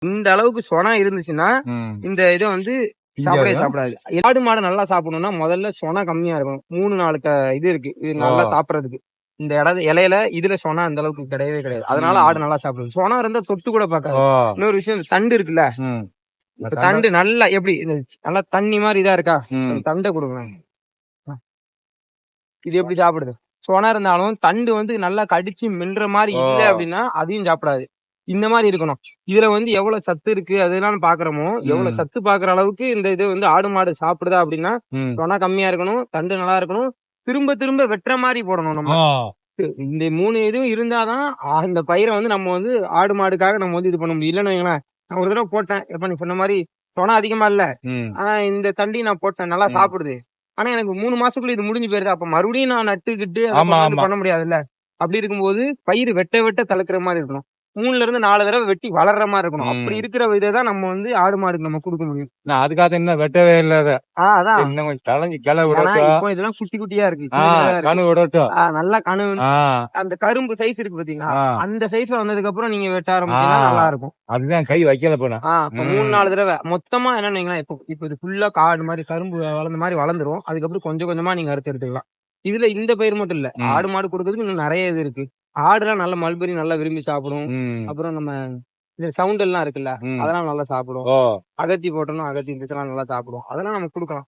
இந்த அளவுக்கு சொனா இருந்துச்சுன்னா இந்த இதை வந்து சாப்பிடாது. ஆடு மாடு நல்லா சாப்பிடணும்னா முதல்ல சொனா கம்மியா இருக்கணும். 3-4 இது இருக்கு இது நல்லா சாப்பிடறதுக்கு. இந்த இலையில இதுல சொனா அந்த அளவுக்கு கிடையாது. அதனால ஆடு நல்லா சாப்பிடுது. சொனா இருந்தா தொட்டு கூட பார்க்காது. இன்னொரு விஷயம் தண்டு இருக்குல்ல, தண்டு நல்லா எப்படி நல்லா தண்ணி மாதிரி இதா இருக்கா, தண்டை கொடுங்க. இது எப்படி சாப்பிடுது? சொனா இருந்தாலும் தண்டு வந்து நல்லா கடிச்சு மின்ற மாதிரி இல்லை அப்படின்னா அதையும் சாப்பிடாது. இந்த மாதிரி இருக்கணும். இதுல வந்து எவ்வளவு சத்து இருக்கு அதெல்லாம் பாக்குறோமோ, எவ்வளவு சத்து பாக்குற அளவுக்கு இந்த இது வந்து ஆடு மாடு சாப்பிடுதா அப்படின்னா சொனா கம்மியா இருக்கணும், தண்டு நல்லா இருக்கணும், திரும்ப திரும்ப வெட்டுற மாதிரி போடணும். நம்ம இந்த 3 இதுவும் இருந்தாதான் அந்த பயிரை வந்து நம்ம வந்து ஆடு மாடுக்காக நம்ம வந்து இது பண்ண முடியும். இல்லைன்னு வைங்களேன், நான் ஒரு தடவை போட்டேன், எப்ப நீ சொன்ன மாதிரி சொனா அதிகமா இல்ல, ஆனா இந்த தண்டி நான் போட்டேன் நல்லா சாப்பிடுது. ஆனா எனக்கு 3 மாசத்துக்குள்ள இது முடிஞ்சு போயிருது. அப்ப மறுபடியும் நான் நட்டுக்கிட்டு பண்ண முடியாதுல்ல. அப்படி இருக்கும்போது பயிர் வெட்ட வெட்ட தளர்க்கிற மாதிரி இருக்கணும். 3-4 தடவை வெட்டி வளர்ற மாதிரி இருக்கணும். அப்படி இருக்கிற இதைதான் நம்ம வந்து ஆடு மாடுக்கு நம்ம கொடுக்க முடியும். நான் அதுக்காக என்ன வெட்டவே இல்ல. அதான் இன்னும் கொஞ்சம் தலைஞ்சு கிளை இப்போ இதெல்லாம் குட்டி குட்டியா இருக்கு, கணு விடட்டும். நல்லா கணு அந்த கரும்பு சைஸ் இருக்கு பாத்தீங்களா, அந்த சைஸ்ல வந்ததுக்கு அப்புறம் நீங்க வெட்ட ஆரம்பிச்சீங்கன்னா நல்லா இருக்கும். அதுதான் கை வைக்கல போனா 3-4 தடவை மொத்தமா என்னன்னு இப்ப இது ஃபுல்லா காடு மாதிரி கரும்பு வளர்ந்த மாதிரி வளர்ந்துரும். அதுக்கப்புறம் கொஞ்சம் கொஞ்சமா நீங்க அறுத்து எடுத்துக்கலாம். இதுல இந்த பயிர் மட்டும் இல்ல, ஆடு மாடு கொடுக்கறதுக்கு இன்னும் நிறைய இது இருக்கு. ஆடுலாம் நல்ல மல்பெரி நல்லா விரும்பி சாப்பிடும். அப்புறம் நம்ம இந்த சவுண்ட் எல்லாம் இருக்குல்ல, அதெல்லாம் நல்லா சாப்பிடும். அகத்தி போட்டோம்னா அகத்தி இருந்துச்சுன்னா நல்லா சாப்பிடும். அதெல்லாம் நம்ம கொடுக்கலாம்.